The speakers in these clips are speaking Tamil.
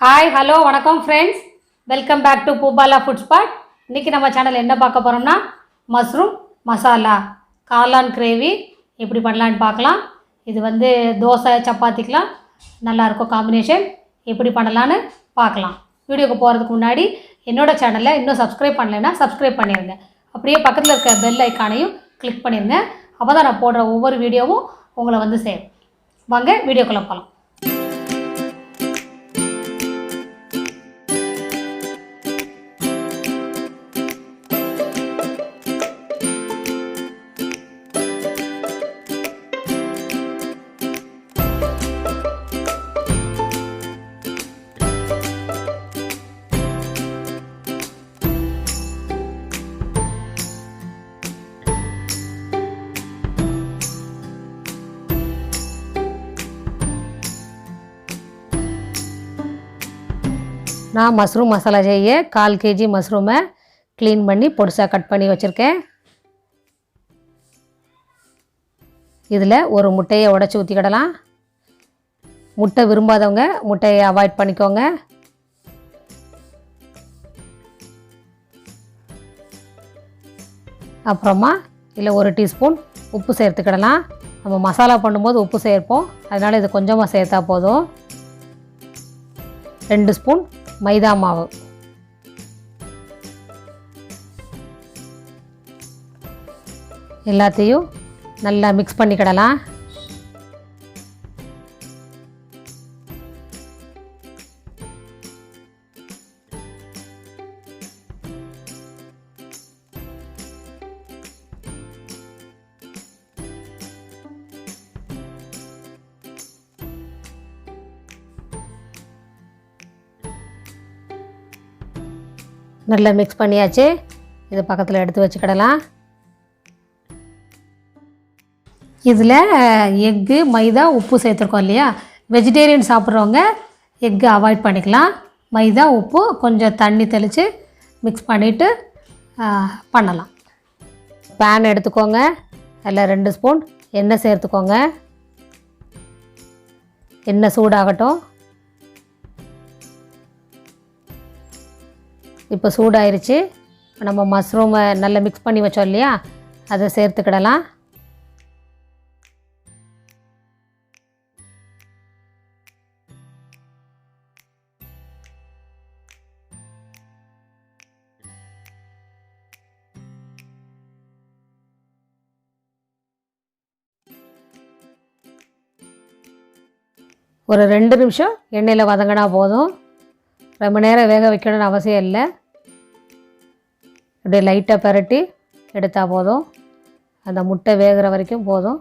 ஹாய் ஹலோ வணக்கம் friends, welcome back to poobala food spot. இன்றைக்கி நம்ம சேனலில் என்ன பார்க்க போகிறோம்னா மஷ்ரூம் மசாலா காளான் கிரேவி எப்படி பண்ணலான்னு பார்க்கலாம். இது தோசை சப்பாத்திக்கெலாம் நல்லாயிருக்கும் காம்பினேஷன். எப்படி பண்ணலான்னு பார்க்கலாம். வீடியோக்கு போகிறதுக்கு முன்னாடி என்னோடய சேனலை இன்னும் சப்ஸ்கிரைப் பண்ணலைன்னா சப்ஸ்கிரைப் பண்ணிடுங்க. அப்படியே பக்கத்தில் இருக்க பெல் ஐக்கானையும் கிளிக் பண்ணிடுங்க. அப்போ தான் நான் போடுற ஒவ்வொரு வீடியோவும் உங்களை சேரும். வாங்க வீடியோக்குள்ளே போகலாம். நான் மஷ்ரூம் மசாலா செய்ய 1/4 kg மஷ்ரூமை க்ளீன் பண்ணி பொடிசாக கட் பண்ணி வச்சுருக்கேன். இதில் ஒரு முட்டையை உடச்சி ஊற்றிக்கிடலாம். முட்டை விரும்பாதவங்க முட்டையை அவாய்ட் பண்ணிக்கோங்க. அப்புறமா இதில் 1 டீஸ்பூன் உப்பு சேர்த்துக்கிடலாம். நம்ம மசாலா பண்ணும்போது உப்பு சேர்ப்போம், அதனால் இது கொஞ்சமாக சேர்த்தா போதும். 2 ஸ்பூன் மைதா மாவு, எல்லாத்தையும் நல்லா மிக்ஸ் பண்ணிக்கிடலாம். நல்லா மிக்ஸ் பண்ணியாச்சு. இது பக்கத்தில் எடுத்து வச்சுக்கிடலாம். இதில் எக்கு மைதா உப்பு சேர்த்துருக்கோம் இல்லையா, வெஜிடேரியன் சாப்பிட்றவங்க எக்கு அவாய்ட் பண்ணிக்கலாம். மைதா உப்பு கொஞ்சம் தண்ணி தெளித்து மிக்ஸ் பண்ணிவிட்டு பண்ணலாம். பேன் எடுத்துக்கோங்க. அதில் 2 ஸ்பூன் எண்ணெய் சேர்த்துக்கோங்க. எண்ணெய் சூடாகட்டும். இப்போ சூடாயிருச்சு. நம்ம மஷ்ரூமை நல்லா மிக்ஸ் பண்ணி வச்சோம் இல்லையா, அதை சேர்த்துக்கிடலாம். ஒரு 2 நிமிஷம் எண்ணெயில் வதங்கினா போதும். ரொம்ப நேரம் வேக வைக்கணும்னு அவசியம் இல்லை. அப்படியே லைட்டாக பரட்டி எடுத்தால் போதும். அந்த முட்டை வேகிற வரைக்கும் போதும்.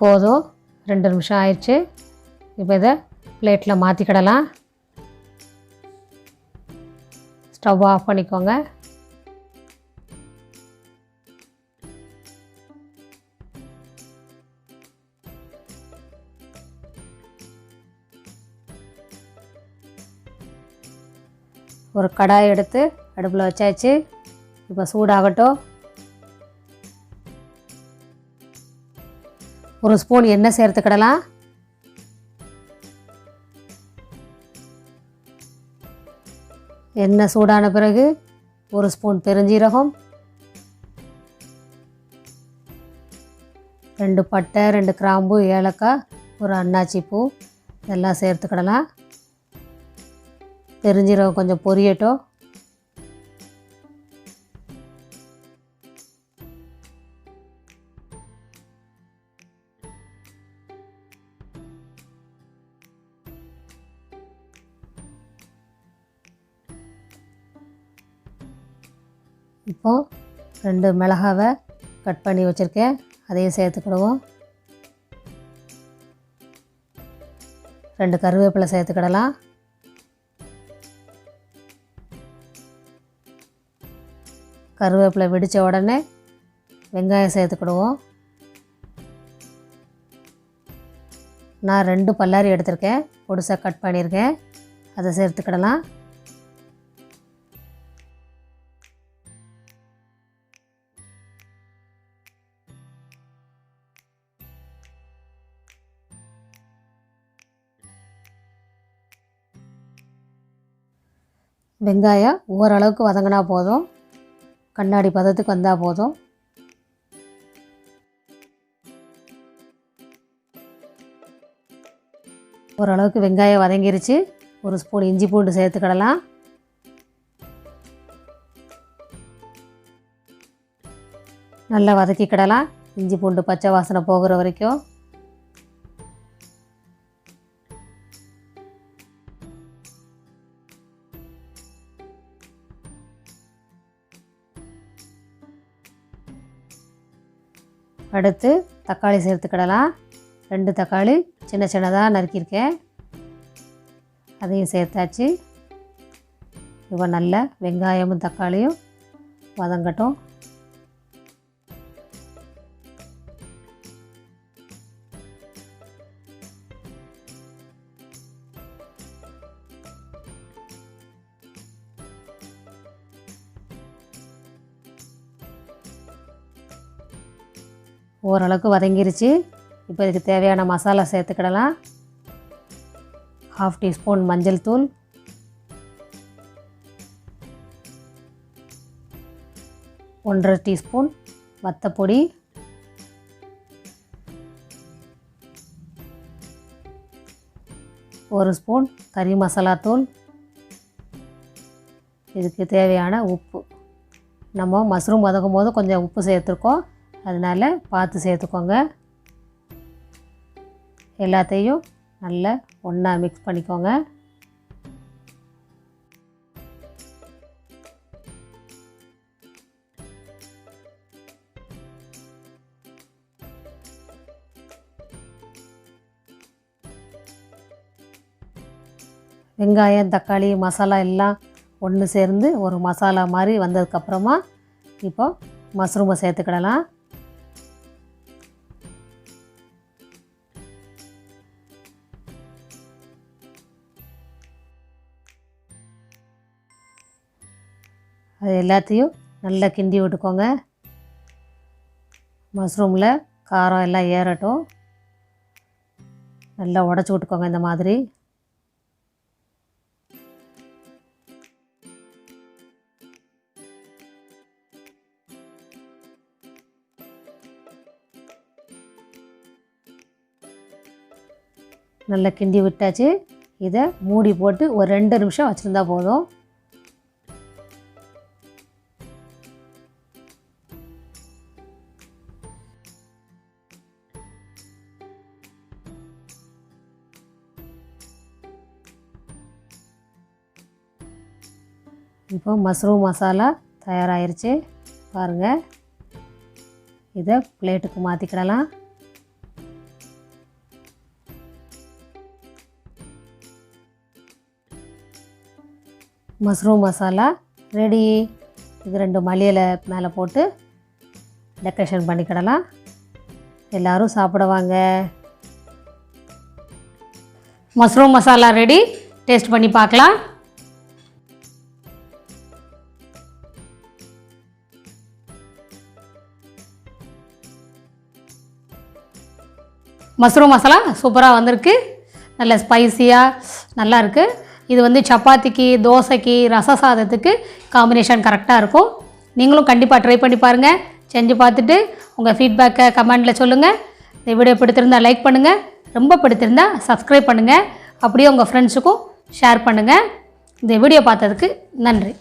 போதும், 2 நிமிஷம் ஆயிடுச்சு. இப்போ இதை பிளேட்டில் மாற்றிக்கிடலாம். ஸ்டவ் ஆஃப் பண்ணிக்கோங்க. ஒரு கடாய் எடுத்து அடுப்பில் வச்சாச்சு. இப்போ சூடாகட்டும். 1 ஸ்பூன் எண்ணெய் சேர்த்துக்கிடலாம். எண்ணெய் சூடான பிறகு 1 ஸ்பூன் பெருஞ்சீரகம், 2 பட்டை, 2 கிராம்பு, ஏலக்காய், ஒரு அன்னாச்சி பூ இதெல்லாம் சேர்த்துக்கிடலாம். பெருஞ்சீரகம் கொஞ்சம் பொரியட்டும். இப்போது 2 மிளகாவை கட் பண்ணி வச்சுருக்கேன், அதையும் சேர்த்துக்கிடுவோம். 2 கருவேப்பிலை சேர்த்துக்கிடலாம். கருவேப்பிலை வெடித்த உடனே வெங்காயம் சேர்த்துக்கிடுவோம். நான் 2 பல்லாரி எடுத்திருக்கேன், பொடிசாக கட் பண்ணியிருக்கேன். அதை சேர்த்துக்கிடலாம். வெங்காயம் ஓரளவுக்கு வதங்கினா போதும், கண்ணாடி பதத்துக்கு வந்தால் போதும். ஓரளவுக்கு வெங்காயம் வதங்கிருச்சு. 1 ஸ்பூன் இஞ்சி பூண்டு சேர்த்துக்கிடலாம். நல்லா வதக்கிக்கிடலாம், இஞ்சி பூண்டு பச்சை வாசனை போகிற வரைக்கும். அடுத்து தக்காளி சேர்த்துக்கிடலாம். 2 தக்காளி சின்ன சின்னதாக நறுக்கியிருக்கேன், அதையும் சேர்த்தாச்சு. இப்போ நல்லா வெங்காயமும் தக்காளியும் வதங்கட்டும். ஓரளவுக்கு வதங்கிருச்சு. இப்போ இதுக்கு தேவையான மசாலா சேர்த்துக்கிடலாம். 1/2 டீஸ்பூன் மஞ்சள் தூள், 1/2 டீஸ்பூன் வத்தப்பொடி, 1 ஸ்பூன் கறி மசாலா தூள். இதுக்கு தேவையான உப்பு. நம்ம மஷ்ரூம் வதக்கும் போது கொஞ்சம் உப்பு சேர்த்துருக்கோம், அதனால் பார்த்து சேர்த்துக்கோங்க. எல்லாத்தையும் நல்லா ஒன்றா மிக்ஸ் பண்ணிக்கோங்க. வெங்காயம் தக்காளி மசாலா எல்லாம் ஒன்று சேர்ந்து ஒரு மசாலா மாதிரி வந்ததுக்கப்புறமா இப்போ மஷ்ரூமை சேர்த்துக்கிடலாம். அது எல்லாத்தையும் நல்லா கிண்டி விட்டுக்கோங்க. மஷ்ரூமில் காரம் எல்லாம் ஏறட்டும். நல்லா உடச்சி விட்டுக்கோங்க இந்த மாதிரி. நல்லா கிண்டி விட்டாச்சு. இதை மூடி போட்டு ஒரு 2 நிமிஷம் வச்சுருந்தா போதும். இப்போ மஷ்ரூம் மசாலா தயாராகிருச்சு பாருங்கள். இதை பிளேட்டுக்கு மாற்றிக்கிடலாம். Mushroom masala ready. இது 2 மல்லி இலை மேலே போட்டு டெக்கரேஷன் பண்ணிக்கிடலாம். எல்லோரும் சாப்பிடுவாங்க. Mushroom masala ready. டேஸ்ட் பண்ணி பார்க்கலாம். மஷ்ரூம் மசாலா சூப்பராக வந்திருக்கு. நல்ல ஸ்பைஸியாக நல்லா இருக்குது. இது வந்து சப்பாத்திக்கு தோசைக்கு ரச சாதத்துக்கு காம்பினேஷன் கரெக்டாக இருக்கும். நீங்களும் கண்டிப்பாக ட்ரை பண்ணி பாருங்கள். செஞ்சு பார்த்துட்டு உங்கள் ஃபீட்பேக்கை கமெண்டில் சொல்லுங்கள். இந்த வீடியோ பிடித்திருந்தால் லைக் பண்ணுங்கள், ரொம்ப பிடித்திருந்தால் சப்ஸ்கிரைப் பண்ணுங்கள், அப்படியே உங்கள் ஃப்ரெண்ட்ஸுக்கும் ஷேர் பண்ணுங்கள். இந்த வீடியோ பார்த்ததுக்கு நன்றி.